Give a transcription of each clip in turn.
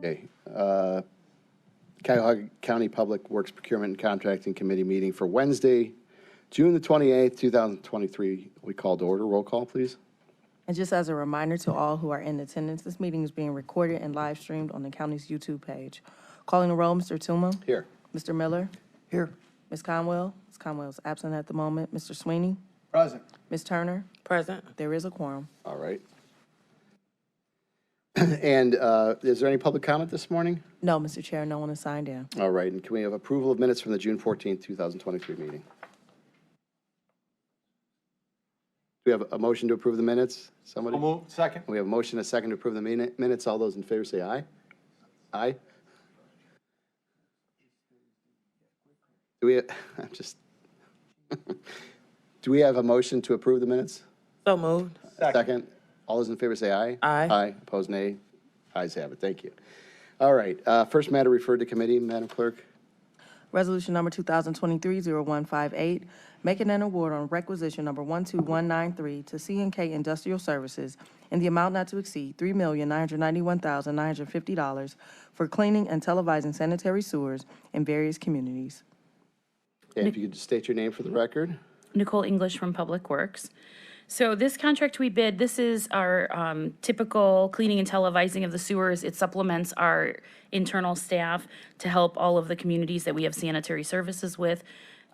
Okay. Cuyahoga County Public Works Procurement and Contracting Committee meeting for Wednesday, June the 28th, 2023. We call to order. Roll call, please. And just as a reminder to all who are in attendance, this meeting is being recorded and live streamed on the county's YouTube page. Calling the roll, Mr. Tuma. Here. Mr. Miller. Here. Ms. Conwell. Ms. Conwell is absent at the moment. Mr. Sweeney. Present. Ms. Turner. Present. There is a quorum. All right. And is there any public comment this morning? No, Mr. Chair, no one has signed in. All right. And can we have approval of minutes from the June 14th, 2023 meeting? Do we have a motion to approve the minutes? Somebody? I'll move. Second. We have a motion, a second to approve the minutes. All those in favor say aye. Aye. Do we, I'm just, do we have a motion to approve the minutes? So moved. Second. All those in favor say aye. Aye. Aye. Opposed, nay. Ayes have it. Thank you. All right. First matter referred to committee, Madam Clerk. Resolution number 2023-0158, making an award on requisition number 12193 to C&K Industrial Services in the amount not to exceed $3,991,950 for cleaning and televising sanitary sewers in various communities. And if you could state your name for the record. Nicole English from Public Works. So this contract we bid, this is our typical cleaning and televising of the sewers. It supplements our internal staff to help all of the communities that we have sanitary services with.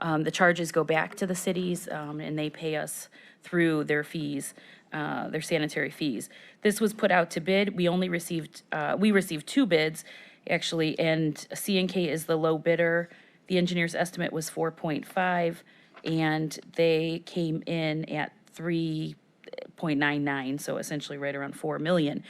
The charges go back to the cities, and they pay us through their fees, their sanitary fees. This was put out to bid. We only received, we received 2 bids, actually, and C&K is the low bidder. The engineer's estimate was 4.5, and they came in at 3.99, so essentially right around 4 million.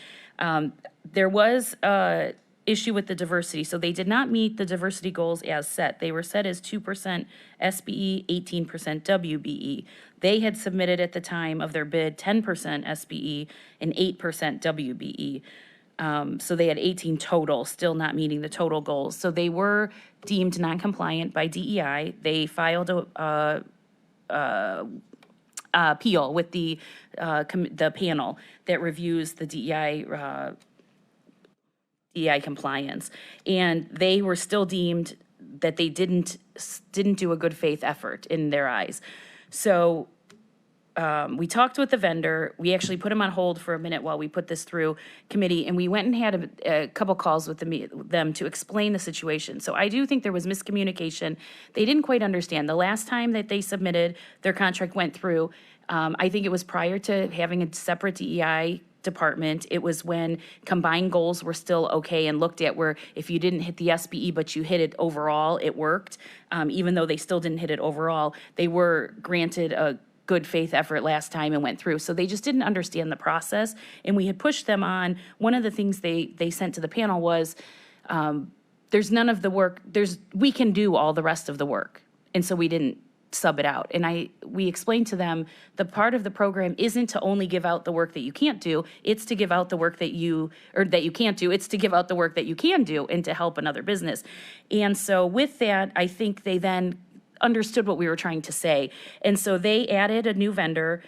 There was a issue with the diversity, so they did not meet the diversity goals as set. They were set as 2% SBE, 18% WBE. They had submitted at the time of their bid 10% SBE and 8% WBE. So they had 18 total, still not meeting the total goals. So they were deemed non-compliant by DEI. They filed a appeal with the panel that reviews the DEI compliance, and they were still deemed that they didn't do a good faith effort in their eyes. So we talked with the vendor. We actually put him on hold for a minute while we put this through committee, and we went and had a couple calls with them to explain the situation. So I do think there was miscommunication. They didn't quite understand. The last time that they submitted, their contract went through. I think it was prior to having a separate DEI department. It was when combined goals were still okay and looked at, where if you didn't hit the SBE but you hit it overall, it worked. Even though they still didn't hit it overall, they were granted a good faith effort last time and went through. So they just didn't understand the process. And we had pushed them on. One of the things they sent to the panel was, there's none of the work, we can do all the rest of the work. And so we didn't sub it out. And we explained to them, the part of the program isn't to only give out the work that you can't do, it's to give out the work that you can't do, it's to give out the work that you can do and to help another business. And so with that, I think they then understood what we were trying to say. And so they added a new vendor,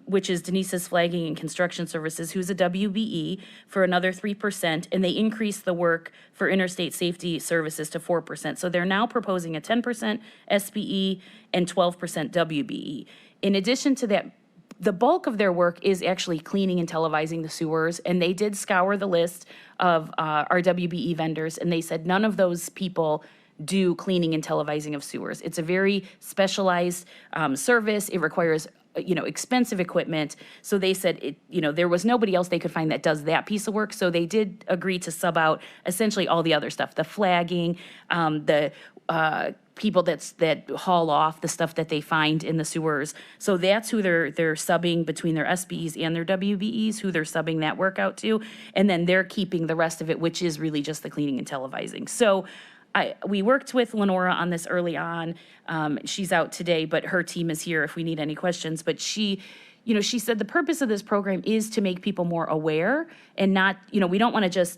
which is Denise's Flagging and Construction Services, who's a WBE, for another 3%, and they increased the work for interstate safety services to 4%. So they're now proposing a 10% SBE and 12% WBE. In addition to that, the bulk of their work is actually cleaning and televising the sewers, and they did scour the list of our WBE vendors, and they said none of those people do cleaning and televising of sewers. It's a very specialized service. It requires expensive equipment. So they said there was nobody else they could find that does that piece of work. So they did agree to sub out essentially all the other stuff, the flagging, the people that haul off the stuff that they find in the sewers. So that's who they're subbing between their SBEs and their WBEs, who they're subbing that work out to. And then they're keeping the rest of it, which is really just the cleaning and televising. So we worked with Lenora on this early on. She's out today, but her team is here if we need any questions. But she said the purpose of this program is to make people more aware and not, we don't want to just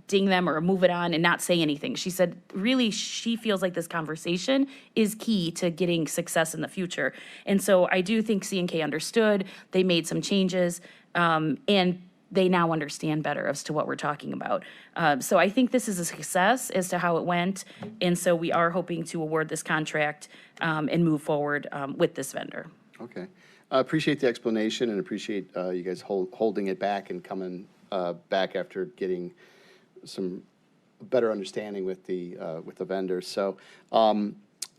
ding them or move it on and not say anything. She said, really, she feels like this conversation is key to getting success in the future. And so I do think C&K understood. They made some changes. And they now understand better as to what we're talking about. So I think this is a success as to how it went, and so we are hoping to award this contract and move forward with this vendor. Okay. I appreciate the explanation and appreciate you guys holding it back and coming back after getting some better understanding with the vendors. So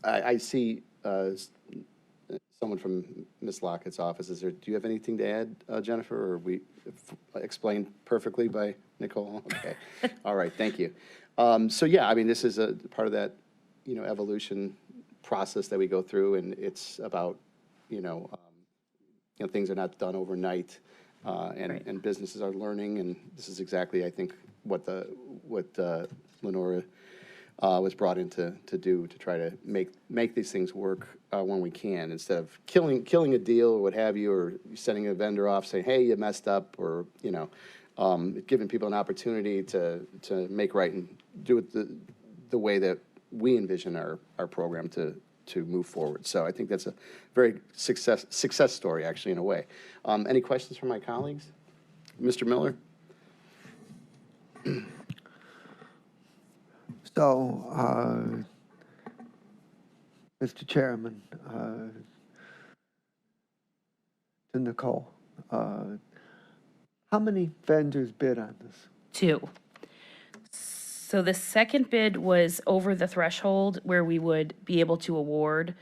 I see someone from Ms. Lockett's office. Do you have anything to add, Jennifer, or we explained perfectly by Nicole? Okay. All right, thank you. So yeah, I mean, this is a part of that, evolution process that we go through, and it's about, things are not done overnight, and businesses are learning, and this is exactly, I think, what Lenora was brought in to do, to try to make these things work when we can, instead of killing a deal or what have you, or sending a vendor off saying, hey, you messed up, or, giving people an opportunity to make right and do it the way that we envision our program to move forward. So I think that's a very success story, actually, in a way. Any questions from my colleagues? Mr. Miller? So, Mr. Chairman, to Nicole, how many vendors bid on this? 2. So the second bid was over the threshold where we would be able to award.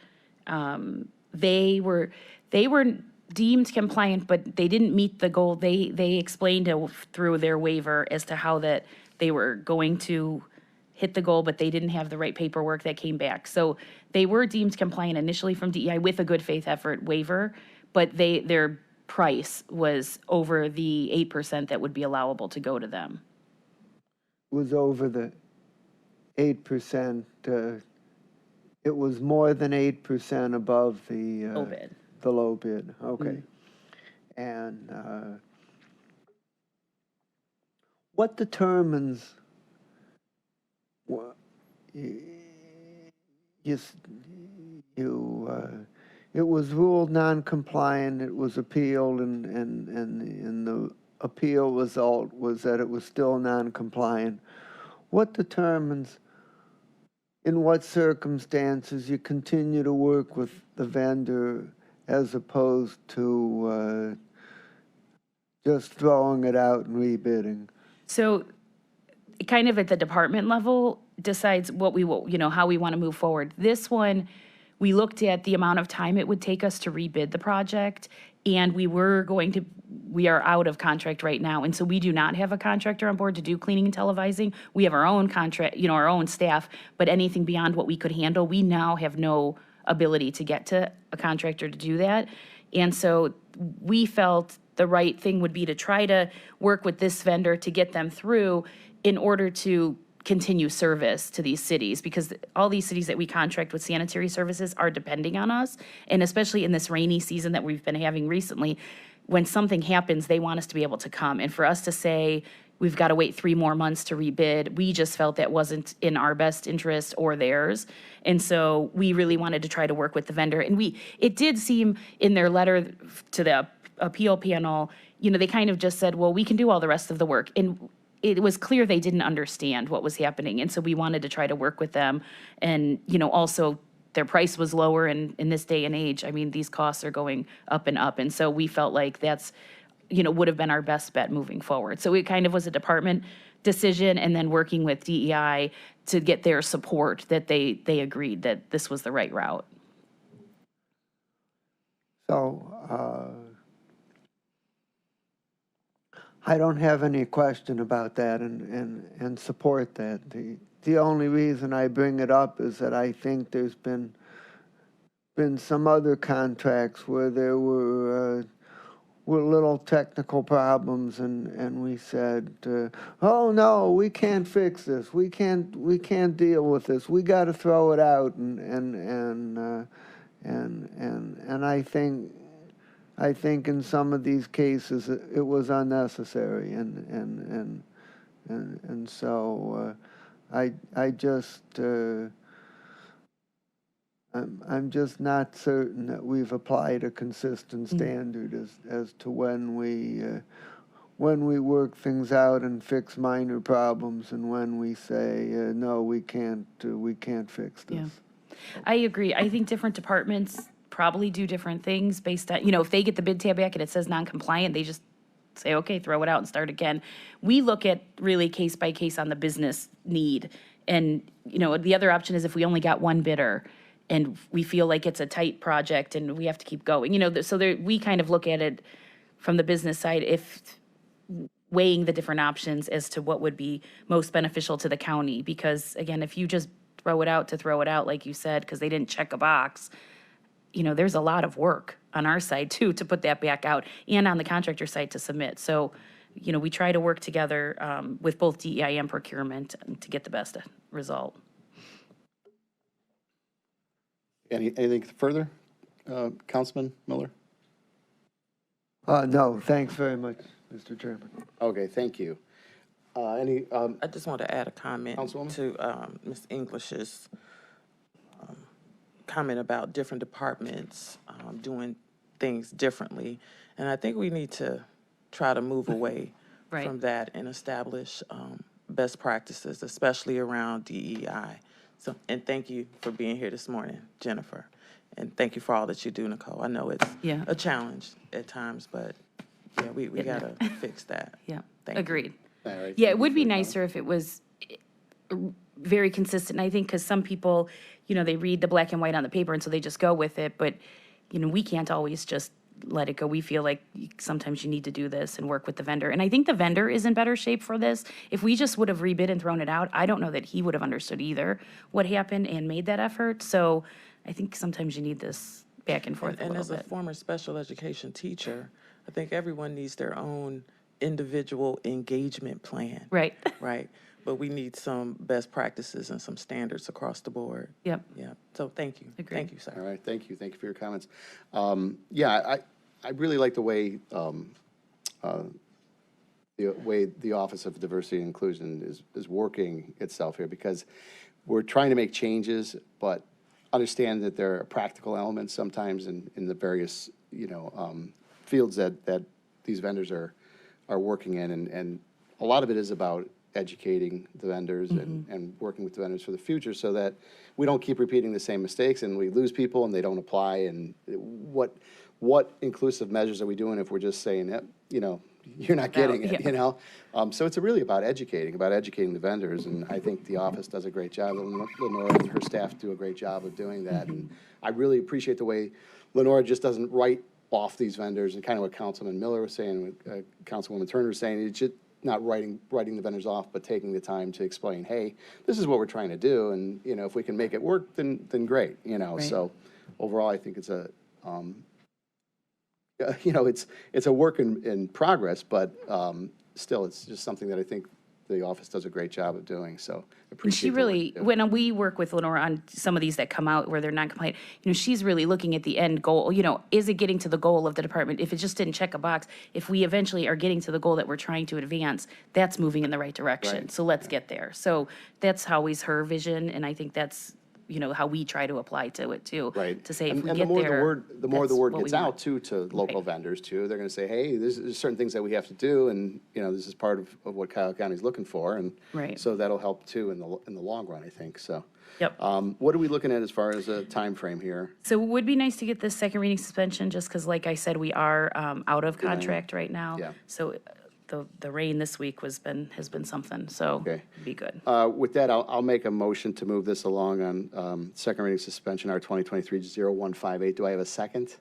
They were deemed compliant, but they didn't meet the goal. They explained through their waiver as to how that they were going to hit the goal, but they didn't have the right paperwork that came back. So they were deemed compliant initially from DEI with a good faith effort waiver, but their price was over the 8% that would be allowable to go to them. Was over the 8%. It was more than 8% above the Low bid. The low bid. Okay. And what determines it was ruled non-compliant, it was appealed, and the appeal result was that it was still non-compliant. What determines in what circumstances you continue to work with the vendor as opposed to just throwing it out and rebidding? So kind of at the department level decides what we will, how we want to move forward. This one, we looked at the amount of time it would take us to rebid the project, and we are out of contract right now. And so we do not have a contractor on board to do cleaning and televising. We have our own contract, our own staff, but anything beyond what we could handle, we now have no ability to get to a contractor to do that. And so we felt the right thing would be to try to work with this vendor to get them through in order to continue service to these cities, because all these cities that we contract with sanitary services are depending on us. And especially in this rainy season that we've been having recently, when something happens, they want us to be able to come. And for us to say, we've got to wait 3 more months to rebid, we just felt that wasn't in our best interest or theirs. And so we really wanted to try to work with the vendor. And it did seem in their letter to the appeal panel, they kind of just said, well, we can do all the rest of the work. And it was clear they didn't understand what was happening. And so we wanted to try to work with them. And, also their price was lower. And in this day and age, I mean, these costs are going up and up. And so we felt like that's, would have been our best bet moving forward. So it kind of was a department decision, and then working with DEI to get their support that they agreed that this was the right route. So, I don't have any question about that and support that. The only reason I bring it up is that I think there's been some other contracts where there were little technical problems, and we said, oh no, we can't fix this. We can't deal with this. We got to throw it out, and I think in some of these cases it was unnecessary, and so I'm just not certain that we've applied a consistent standard as to when when we work things out and fix minor problems, and when we say, no, we can't fix this. Yeah. I agree. I think different departments probably do different things based on, you know, if they get the bid tab back and it says non-compliant, they just say, okay, throw it out and start again. We look at really case by case on the business need. And, you know, the other option is if we only got one bidder and we feel like it's a tight project and we have to keep going, you know, so there, we kind of look at it from the business side, if weighing the different options as to what would be most beneficial to the county. Because again, if you just throw it out to throw it out, like you said, because they didn't check a box, you know, there's a lot of work on our side too, to put that back out, and on the contractor side to submit. So, you know, we try to work together with both DEI and procurement to get the best result. Anything further, Councilman Miller? No, thanks very much, Mr. Chairman. Okay, thank you. I just want to add a comment Councilwoman? to Ms. English's comment about different departments doing things differently. And I think we need to try to move away Right. from that and establish best practices, especially around DEI. So, and thank you for being here this morning, Jennifer. And thank you for all that you do, Nicole. I know it's Yeah. a challenge at times, but yeah, we got to fix that. Yeah, Thank you. agreed. All right, Yeah, thank it would you be for your nicer if it was very consistent, I think, because some people, you know, they read the black and white on the paper, and so they just go with it, but, you know, we can't always just let it go. We feel like sometimes you need to do this and work with the vendor. And I think the vendor is in better shape for this. If we just would have rebid and thrown it out, I don't know that he would have understood either what happened and made that effort. So I think sometimes you need this back and forth a And as little a bit. former special education teacher, I think everyone needs their own individual engagement plan. Right. Right? But we need some best practices and some standards across the board. Yep. Yeah. So thank you. Agreed. Thank you, sir. All right, thank you for your comments. Yeah, I really like the way the Office of Diversity and Inclusion is working itself here, because we're trying to make changes, but understand that there are practical elements sometimes in the various, you know, fields that these vendors are working in, and a lot of it is about educating the vendors and working with the vendors for the future, so that we don't keep repeating the same mistakes and we lose people and they don't apply. And what inclusive measures are we doing if we're just saying, yep, you know, you're not getting it, Yeah. you know? So it's really about educating the vendors, and I think the office does a great job. Lenora and her staff do a great job of doing that, and I really appreciate the way Lenora just doesn't write off these vendors, and kind of what Councilman Miller was saying, what Councilwoman Turner was saying. It's just not writing the vendors off, but taking the time to explain, hey, this is what we're trying to do, and, you know, if we can make it work, then great, you know? Right. So overall, I think it's a, you know, it's a work in progress, but still, it's just something that I think the office does a great job of doing, so And appreciate she the work really, you do. when we work with Lenora on some of these that come out where they're non-compliant, you know, she's really looking at the end goal. You know, is it getting to the goal of the department? If it just didn't check a box, if we eventually are getting to the goal that we're trying to advance, that's moving in the right direction. Right. So let's get there. So that's always her vision, and I think that's, you know, how we try to apply to it too. Right. To say if And- we and get there, the more the that's word what gets we out want. too, to local Right. vendors too, they're gonna say, hey, there's certain things that we have to do, and, you know, this is part of what Cuyahoga County's looking for, and Right. so that'll help too in the long run, I think, so. Yep. What are we looking at as far as a time frame here? So it would be nice to get this second reading suspension, just because, like I said, we are out of contract right now. Yeah. So the rain this week has been something, so Okay. it'd be good. With that, I'll make a motion to move this along on second reading suspension, R 2023-0158. Do I have a second?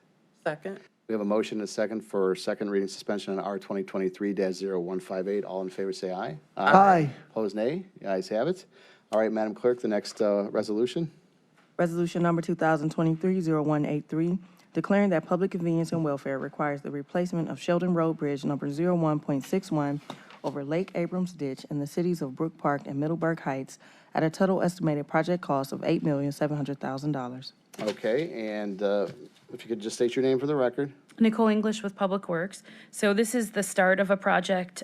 Second? We have a motion and a second for second reading suspension on R 2023-0158. All in favor, say aye. Aye. Opposed, nay. The ayes have it. All right, Madam Clerk, the next resolution. Resolution number 2023-0183, declaring that public convenience and welfare requires the replacement of Sheldon Road Bridge number 01.61 over Lake Abrams Ditch in the cities of Brook Park and Middleburg Heights at a total estimated project cost of $8,700,000. Okay, and if you could just state your name for the record. Nicole English with Public Works. So this is the start of a project,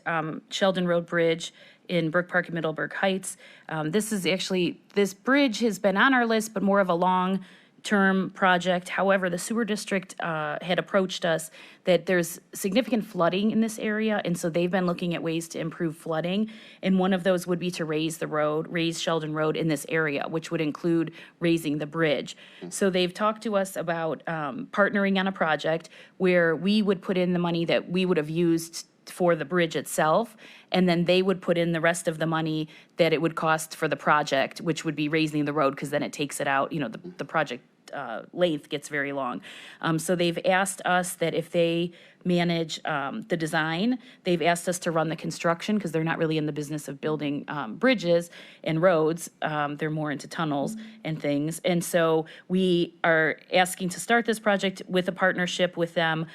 Sheldon Road Bridge in Brook Park and Middleburg Heights. This bridge has been on our list, but more of a long term project. However, the sewer district had approached us that there's significant flooding in this area, and so they've been looking at ways to improve flooding. And one of those would be to raise Sheldon Road in this area, which would include raising the bridge. So they've talked to us about partnering on a project where we would put in the money that we would have used for the bridge itself, and then they would put in the rest of the money that it would cost for the project, which would be raising the road, because then it takes it out, the project length gets very long. So they've asked us that if they manage the design, they've asked us to run the construction, because they're not really in the business of building bridges and roads. They're more into tunnels and things. And so we are asking to start this project with a partnership with them,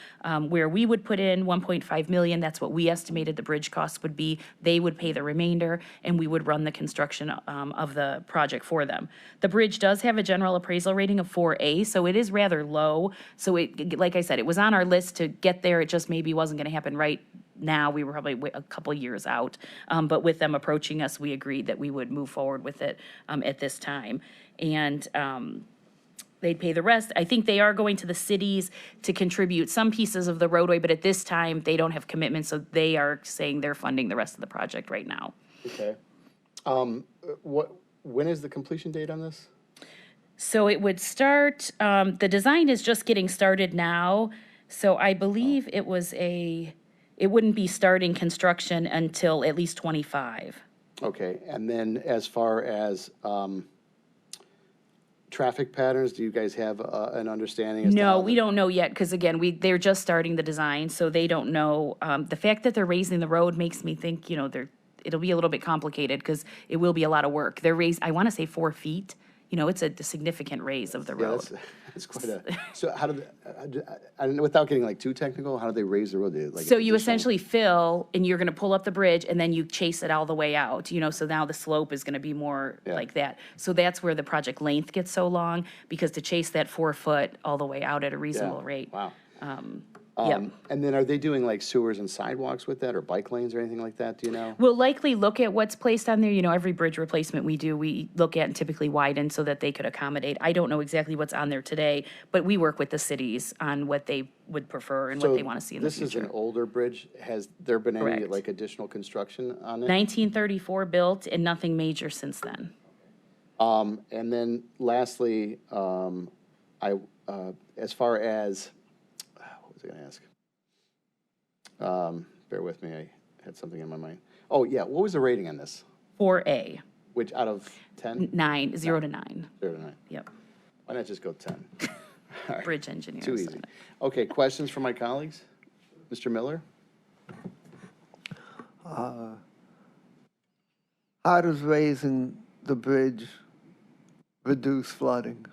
where we would put in 1.5 million. That's what we estimated the bridge cost would be. They would pay the remainder, and we would run the construction of the project for them. The bridge does have a general appraisal rating of 4A, so it is rather low. So it, like I said, it was on our list to get there. It just maybe wasn't going to happen right now. We were probably a couple years out. But with them approaching us, we agreed that we would move forward with it at this time. And they'd pay the rest. I think they are going to the cities to contribute some pieces of the roadway, but at this time, they don't have commitments, so they are saying they're funding the rest of the project right now. Okay. When is the completion date on this? So it would start, the design is just getting started now. So I believe it wouldn't be starting construction until at least 25. Okay, and then as far as traffic patterns, do you guys have an understanding? As to No, how we don't know yet, because again, they're just starting the design, so they don't know. The fact that they're raising the road makes me think, it'll be a little bit complicated, because it will be a lot of work. They're raised, I want to say 4 feet. It's a significant raise of the Yeah, road. that's quite a, so how do they, without getting too technical, how do they raise the road? So you essentially fill, and you're gonna pull up the bridge, and then you chase it all the way out, so now the slope is gonna be more like that. So that's where the project length gets so long, because to chase that 4 foot all the way out at a reasonable rate. Wow. Yep. And then are they doing sewers and sidewalks with that, or bike lanes or anything like that, do you know? We'll likely look at what's placed on there. Every bridge replacement we do, we look at and typically widen so that they could accommodate. I don't know exactly what's on there today, but we work with the cities on what they would prefer and what they want to see in the future. This is an older bridge. Has there been any Correct. additional construction on it? 1934 built, and nothing major since then. And then lastly, as far as, what was I gonna ask? Bear with me, I had something in my mind. Oh, yeah, what was the rating on this? 4A, Which, out of 10? 9, 0 to 9. 0 to 9. Yep. Why not just go 10? All right. Bridge engineers. Too easy. Okay, questions from my colleagues? Mr. Miller? How does raising the bridge reduce flooding?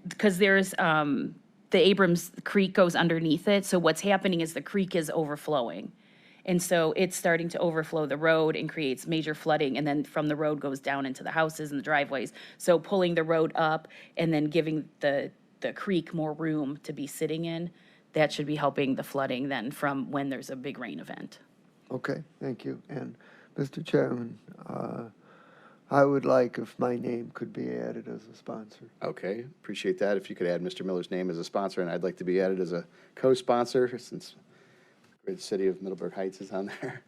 Because there's, the Abrams Creek goes underneath it, so what's happening is the creek is overflowing. And so it's starting to overflow the road and creates major flooding, and then from the road goes down into the houses and the driveways. So pulling the road up and then giving the creek more room to be sitting in, that should be helping the flooding then from when there's a big rain event. Okay, thank you. And Mr. Chairman, I would like if my name could be added as a sponsor. Okay, appreciate that. If you could add Mr. Miller's name as a sponsor, and I'd like to be added as a co-sponsor, since the great city of Middleburg Heights is on there.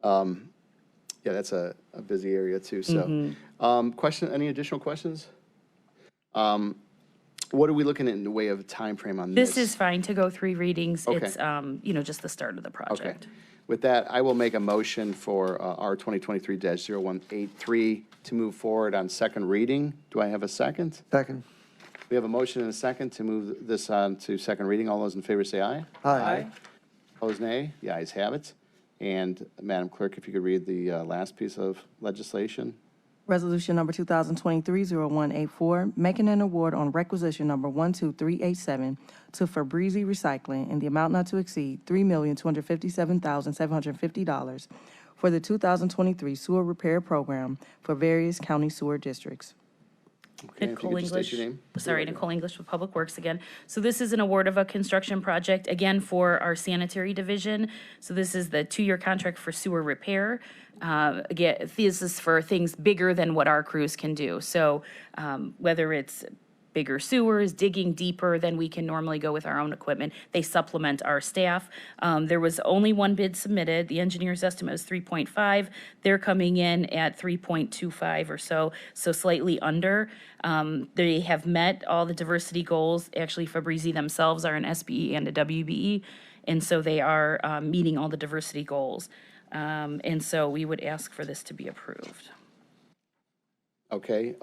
Yeah, that's a busy area too, so. Any additional questions? What are we looking at in the way of a time frame on this? This is fine to go 3 readings. Okay. It's, just the start of the Okay. project. With that, I will make a motion for R 2023-0183 to move forward on second reading. Do I have a second? Second. We have a motion and a second to move this on to second reading. All those in favor say aye. Aye. Opposed, nay. The ayes have it. And Madam Clerk, if you could read the last piece of legislation. Resolution number 2023-0184, making an award on requisition number 12387 to Fabrizi Recycling in the amount not to exceed $3,257,750 for the 2023 sewer repair program for various county sewer districts. Okay, if you Nicole could just state English. your name. Sorry, Nicole English with Public Works again. So this is an award of a construction project, again, for our sanitary division. So this is the 2-year contract for sewer repair. Again, this is for things bigger than what our crews can do. So whether it's bigger sewers, digging deeper than we can normally go with our own equipment. They supplement our staff. There was only one bid submitted. The engineer's estimate was 3.5. They're coming in at 3.25 or so, so slightly under. They have met all the diversity goals. Actually, Fabrizi themselves are an SBE and a WBE, and so they are meeting all the diversity goals. And so we would ask for this to be approved. Okay.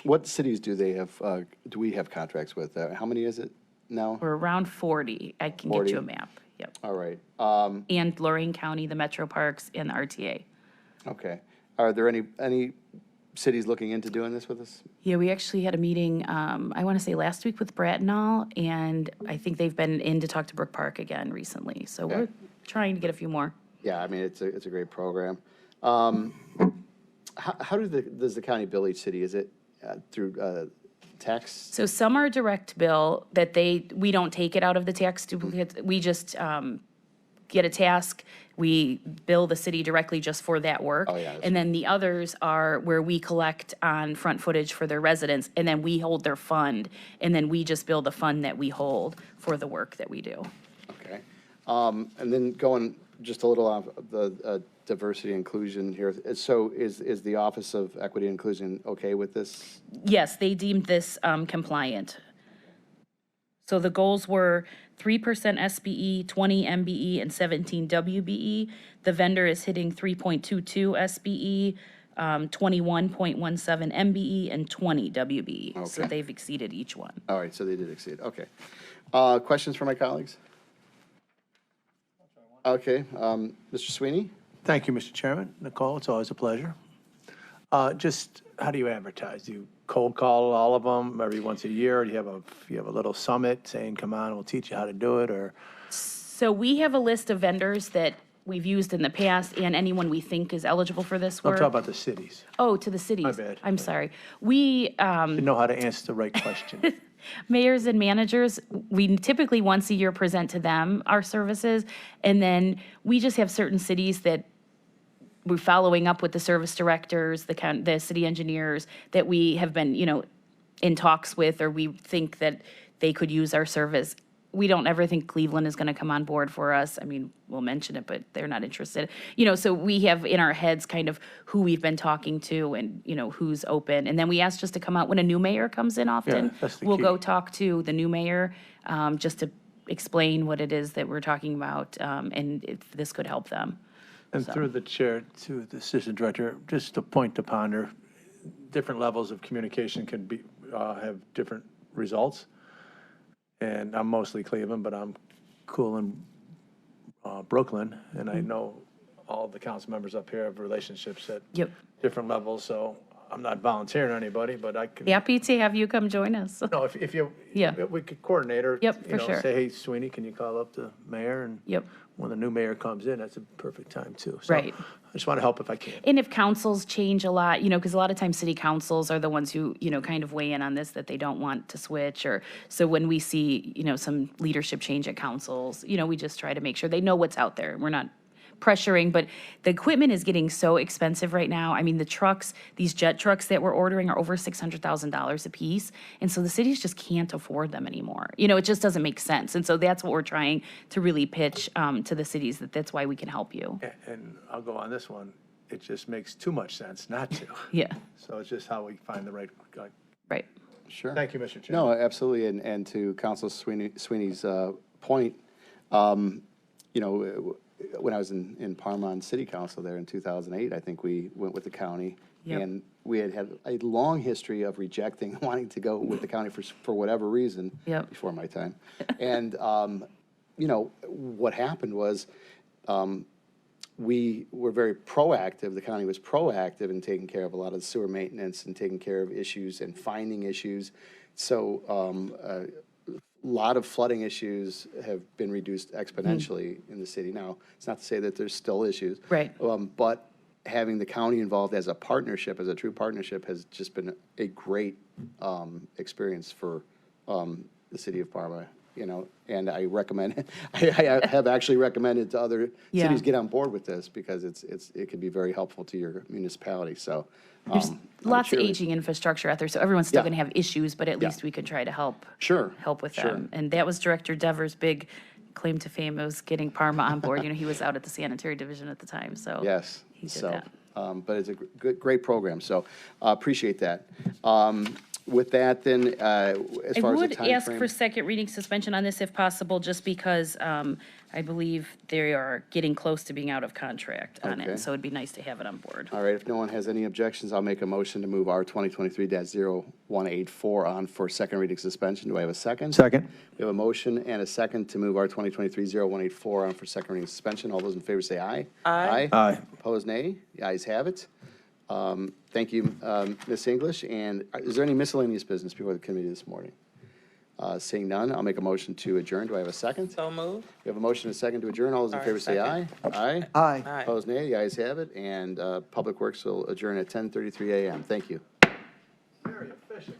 What cities do they have, do we have contracts with? How many is it now? We're around 40. I can get you 40? a map. Yep. All right. And Lorraine County, the Metro Parks, and the RTA. Okay. Are there any cities looking into doing this with us? Yeah, we actually had a meeting, I want to say last week with Brattonall, and I think they've been in to talk to Brook Park again recently. So we're trying to get a few more. Yeah, I mean, it's a great program. How does the county bill each city? Is it through tax? So some are direct bill that we don't take it out of the tax duplicates. We just get a task, we bill the city directly just for that work. Oh, yeah, that's And then the others are where we collect on front footage for their residents, and then we hold their fund, and then we just bill the fund that we hold for the work that we do. Okay. And then going just a little off the diversity inclusion here. So is the Office of Equity and Inclusion okay with this? Yes, they deemed this compliant. So the goals were 3% SBE, 20 MBE, and 17 WBE. The vendor is hitting 3.22 SBE, 21.17 MBE, and 20 WBE. So Okay. they've exceeded each one. All right, so they did exceed. Okay. Questions for my colleagues? Okay, Mr. Sweeney? Thank you, Mr. Chairman. Nicole, it's always a pleasure. Just, how do you advertise? Do you cold call all of them every once a year? Or do you have a little summit saying, come on, we'll teach you how to do it, or? So we have a list of vendors that we've used in the past and anyone we think is eligible for this I'm work. talking about the cities. Oh, to the cities. My bad. I'm sorry. We, You know how to answer the right question. mayors and managers, we typically once a year present to them our services. And then we just have certain cities that we're following up with the service directors, the city engineers that we have been, in talks with, or we think that they could use our service. We don't ever think Cleveland is going to come on board for us. I mean, we'll mention it, but they're not interested. So we have in our heads kind of who we've been talking to and, who's open. And then we ask just to come out when a new mayor comes in often. Yeah, that's the We'll key. go talk to the new mayor just to explain what it is that we're talking about and if this could help them. And through the chair to the assistant director, just a point to ponder, different levels of communication can have different results. And I'm mostly Cleveland, but I'm cool in Brooklyn, and I know all the council members up here have relationships at Yep. different levels, so I'm not volunteering anybody, but I can. Happy to have you come join us. No, if you. Yeah. We could coordinate or. Yep, for sure. Say, hey, Sweeney, can you call up the mayor? And Yep. when the new mayor comes in, that's a perfect time too. So Right. I just want to help if I can. And if councils change a lot, because a lot of times city councils are the ones who, kind of weigh in on this, that they don't want to switch, or, so when we see, some leadership change at councils, we just try to make sure they know what's out there. We're not pressuring, but the equipment is getting so expensive right now. I mean, the trucks, these jet trucks that we're ordering are over $600,000 a piece. And so the cities just can't afford them anymore. It just doesn't make sense. And so that's what we're trying to really pitch to the cities, that's why we can help you. And I'll go on this one. It just makes too much sense not to. Yeah, So it's just how we find the right. right. Sure. Thank you, Mr. Chairman. No, absolutely, and to Council Sweeney's point, when I was in Parma on City Council there in 2008, I think we went with the county. Yep. And we had a long history of rejecting, wanting to go with the county for whatever reason. Yep. Before my time. And, what happened was, we were very proactive, the county was proactive in taking care of a lot of the sewer maintenance and taking care of issues and finding issues. So, a lot of flooding issues have been reduced exponentially in the city. Now, it's not to say that there's still issues. Right. But having the county involved as a partnership, as a true partnership, has just been a great experience for the city of Parma. you know, and I recommend, I have actually recommended to other Yeah. cities get on board with this because it could be very helpful to your municipality, so. There's I'm a lots of cheerleader. aging infrastructure out there, so everyone's still Yeah. going to have issues, but at Yeah. least we can try to help. Sure, Help with sure. them. And that was Director Devers' big claim to fame, was getting Parma on board. You know, he was out at the sanitary division at the time, so. Yes, He did so, that. but it's a great program, so appreciate that. With that, then, as I far as the would ask for timeframe. second reading suspension on this if possible, just because I believe they are getting close to being out of contract on Okay. it. So it'd be nice to have it on board. All right, if no one has any objections, I'll make a motion to move R 2023-0184 on for second reading suspension. Do I have a second? Second. We have a motion and a second to move R 2023-0184 on for second reading suspension. All those in favor say aye. Aye. Aye. Opposed, nay. The ayes have it. Thank you, Ms. English. And is there any miscellaneous business before the committee this morning? Seeing none, I'll make a motion to adjourn. Do I have a second? So moved. We have a motion and a second to adjourn. All those in All right, favor say aye. second. Aye. Aye. Aye. Opposed, nay. The ayes have it. And Public Works will adjourn at 10:33 a.m. Thank you. Very efficient.